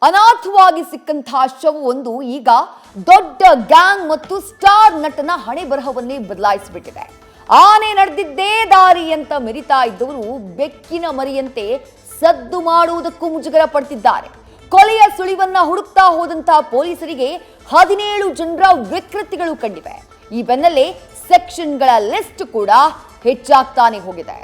ಅನಾಥವಾಗಿ ಸಿಕ್ಕಂತಹ ಶವವೊಂದು ಈಗ ದೊಡ್ಡ ಗ್ಯಾಂಗ್ ಮತ್ತು ಸ್ಟಾರ್ ನಟನ ಹಣೆ ಬರಹವನ್ನೇ ಬದಲಾಯಿಸಿಬಿಟ್ಟಿದೆ. ಆನೆ ನಡೆದಿದ್ದೇ ದಾರಿ ಅಂತ ಮೆರಿತಾ ಇದ್ದವರು ಬೆಕ್ಕಿನ ಮರಿಯಂತೆ ಸದ್ದು ಮಾಡುವುದಕ್ಕೂ ಮುಜುಗರ ಪಡ್ತಿದ್ದಾರೆ. ಕೊಲೆಯ ಸುಳಿವನ್ನ ಹುಡುಕ್ತಾ ಹೋದಂತಹ ಪೊಲೀಸರಿಗೆ 17 ಜನರ ವಿಕೃತಿಗಳು ಕಂಡಿವೆ. ಈ ಬೆನ್ನಲ್ಲೇ ಸೆಕ್ಷನ್ಗಳ ಲಿಸ್ಟ್ ಕೂಡ ಹೆಚ್ಚಾಗ್ತಾನೆ ಹೋಗಿದೆ.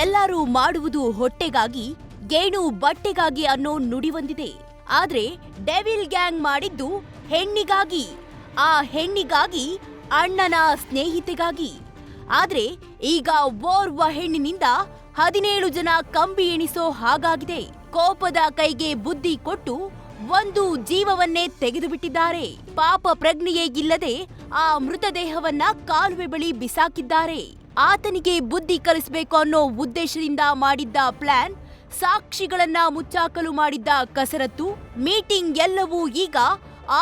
ಎಲ್ಲರೂ ಮಾಡುವುದು ಹೊಟ್ಟೆಗಾಗಿ, ಗೇಣು ಬಟ್ಟೆಗಾಗಿ ಅನ್ನೋ ನುಡಿ ಒಂದಿದೆ. ಆದ್ರೆ ಡೆವಿಲ್ ಗ್ಯಾಂಗ್ ಮಾಡಿದ್ದು ಹೆಣ್ಣಿಗಾಗಿ, ಆ ಹೆಣ್ಣಿಗಾಗಿ, ಅಣ್ಣನ ಸ್ನೇಹಿತೆಗಾಗಿ. ಆದ್ರೆ ಈಗ ಓರ್ವ ಹೆಣ್ಣಿನಿಂದ 17 ಜನ ಕಂಬಿ ಎಣಿಸೋ ಹಾಗಾಗಿದೆ. ಕೋಪದ ಕೈಗೆ ಬುದ್ಧಿ ಕೊಟ್ಟು ಒಂದು ಜೀವವನ್ನೇ ತೆಗೆದು ಬಿಟ್ಟಿದ್ದಾರೆ. ಪಾಪ ಪ್ರಜ್ಞೆಯೇ ಇಲ್ಲದೆ ಆ ಮೃತದೇಹವನ್ನ ಕಾಲುವೆ ಬಳಿ ಬಿಸಾಕಿದ್ದಾರೆ. ಆತನಿಗೆ ಬುದ್ಧಿ ಕಲಿಸಬೇಕು ಅನ್ನೋ ಉದ್ದೇಶದಿಂದ ಮಾಡಿದ್ದ ಪ್ಲಾನ್, ಸಾಕ್ಷಿಗಳನ್ನ ಮುಚ್ಚಾಕಲು ಮಾಡಿದ್ದ ಕಸರತ್ತು, ಮೀಟಿಂಗ್ ಎಲ್ಲವೂ ಈಗ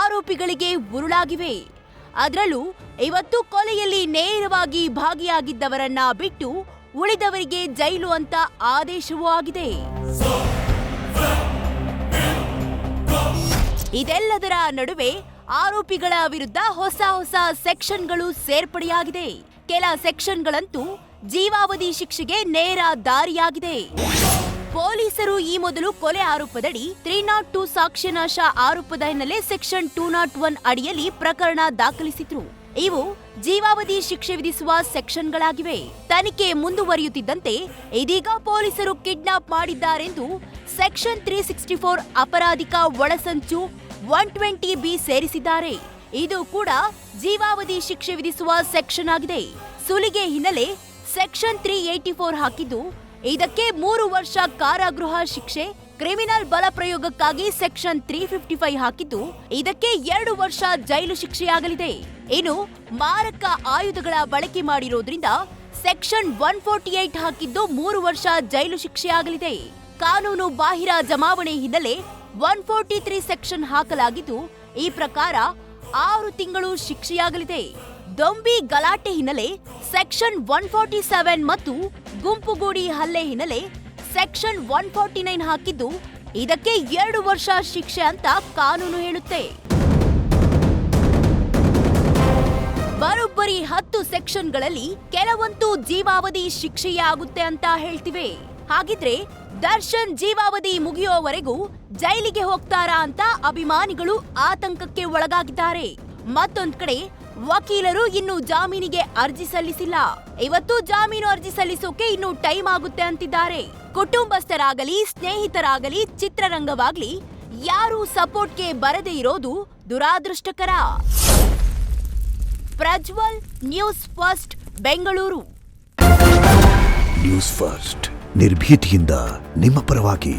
ಆರೋಪಿಗಳಿಗೆ ಉರುಳಾಗಿವೆ. ಅದರಲ್ಲೂ ಇವತ್ತು ಕೊಲೆಯಲ್ಲಿ ನೇರವಾಗಿ ಭಾಗಿಯಾಗಿದ್ದವರನ್ನ ಬಿಟ್ಟು ಉಳಿದವರಿಗೆ ಜೈಲು ಅಂತ ಆದೇಶವೂ ಆಗಿದೆ. ಇದೆಲ್ಲದರ ನಡುವೆ ಆರೋಪಿಗಳ ವಿರುದ್ಧ ಹೊಸ ಸೆಕ್ಷನ್ಗಳು ಸೇರ್ಪಡೆಯಾಗಿದೆ. ಕೆಲ ಸೆಕ್ಷನ್ಗಳಂತೂ ಜೀವಾವಧಿ ಶಿಕ್ಷೆಗೆ ನೇರ ದಾರಿಯಾಗಿದೆ. ಪೊಲೀಸರು ಈ ಮೊದಲು ಕೊಲೆ ಆರೋಪದಡಿ 302 ಸಾಕ್ಷ್ಯನಾಶ ಆರೋಪದ ಹಿನ್ನೆಲೆ ಸೆಕ್ಷನ್ 201 ಅಡಿಯಲ್ಲಿ ಪ್ರಕರಣ ದಾಖಲಿಸಿದ್ರು. ಇವು ಜೀವಾವಧಿ ಶಿಕ್ಷೆ ವಿಧಿಸುವ ಸೆಕ್ಷನ್ಗಳಾಗಿವೆ. ತನಿಖೆ ಮುಂದುವರಿಯುತ್ತಿದ್ದಂತೆ ಇದೀಗ ಪೊಲೀಸರು ಕಿಡ್ನಾಪ್ ಮಾಡಿದ್ದಾರೆಂದು ಸೆಕ್ಷನ್ 364 ಅಪರಾಧಿಕ ಒಳಸಂಚು 120B ಸೇರಿಸಿದ್ದಾರೆ. ಇದು ಕೂಡ ಜೀವಾವಧಿ ಶಿಕ್ಷೆ ವಿಧಿಸುವ ಸೆಕ್ಷನ್ ಆಗಿದೆ. ಸುಲಿಗೆ ಹಿನ್ನೆಲೆ ಸೆಕ್ಷನ್ 384 ಹಾಕಿದ್ದು, ಇದಕ್ಕೆ 3 ವರ್ಷ ಕಾರಾಗೃಹ ಶಿಕ್ಷೆ. ಕ್ರಿಮಿನಲ್ ಬಲ ಪ್ರಯೋಗಕ್ಕಾಗಿ ಸೆಕ್ಷನ್ 355 ಹಾಕಿದ್ದು, ಇದಕ್ಕೆ 2 ವರ್ಷ ಜೈಲು ಶಿಕ್ಷೆಯಾಗಲಿದೆ. ಇನ್ನು ಮಾರಕ ಆಯುಧಗಳ ಬಳಕೆ ಮಾಡಿರೋದ್ರಿಂದ ಸೆಕ್ಷನ್ 148 ಹಾಕಿದ್ದು 3 ವರ್ಷ ಜೈಲು ಶಿಕ್ಷೆಯಾಗಲಿದೆ. ಕಾನೂನು ಬಾಹಿರ ಜಮಾವಣೆ ಹಿನ್ನೆಲೆ 143 ಸೆಕ್ಷನ್ ಹಾಕಲಾಗಿದ್ದು, ಈ ಪ್ರಕಾರ 6 ತಿಂಗಳು ಶಿಕ್ಷೆಯಾಗಲಿದೆ. ದೊಂಬಿ ಗಲಾಟೆ ಹಿನ್ನೆಲೆ ಸೆಕ್ಷನ್ 147 ಮತ್ತು ಗುಂಪುಗೂಡಿ ಹಲ್ಲೆ ಹಿನ್ನೆಲೆ ಸೆಕ್ಷನ್ 149 ಹಾಕಿದ್ದು, ಇದಕ್ಕೆ 2 ವರ್ಷ ಶಿಕ್ಷೆ ಅಂತ ಕಾನೂನು ಹೇಳುತ್ತೆ. ಬರೋಬ್ಬರಿ 10 ಸೆಕ್ಷನ್ಗಳಲ್ಲಿ ಕೆಲವಂತೂ ಜೀವಾವಧಿ ಶಿಕ್ಷೆಯೇ ಆಗುತ್ತೆ ಅಂತ ಹೇಳ್ತಿವೆ. ಹಾಗಿದ್ರೆ ದರ್ಶನ್ ಜೀವಾವಧಿ ಮುಗಿಯೋವರೆಗೂ ಜೈಲಿಗೆ ಹೋಗ್ತಾರಾ ಅಂತ ಅಭಿಮಾನಿಗಳು ಆತಂಕಕ್ಕೆ ಒಳಗಾಗಿದ್ದಾರೆ. ಮತ್ತೊಂದ್ ಕಡೆ ವಕೀಲರು ಇನ್ನು ಜಾಮೀನಿಗೆ ಅರ್ಜಿ ಸಲ್ಲಿಸಿಲ್ಲ. ಇವತ್ತು ಜಾಮೀನು ಅರ್ಜಿ ಸಲ್ಲಿಸೋಕೆ ಇನ್ನು ಟೈಮ್ ಆಗುತ್ತೆ ಅಂತಿದ್ದಾರೆ. ಕುಟುಂಬಸ್ಥರಾಗಲಿ, ಸ್ನೇಹಿತರಾಗಲಿ, ಚಿತ್ರರಂಗವಾಗ್ಲಿ ಯಾರೂ ಸಪೋರ್ಟ್ಗೆ ಬರದೇ ಇರೋದು ದುರಾದೃಷ್ಟಕರ. Prajwal, news first, Bengaluru. News first ನಿರ್ಭೀತಿಯಿಂದ ನಿಮ್ಮ ಪರವಾಗಿ.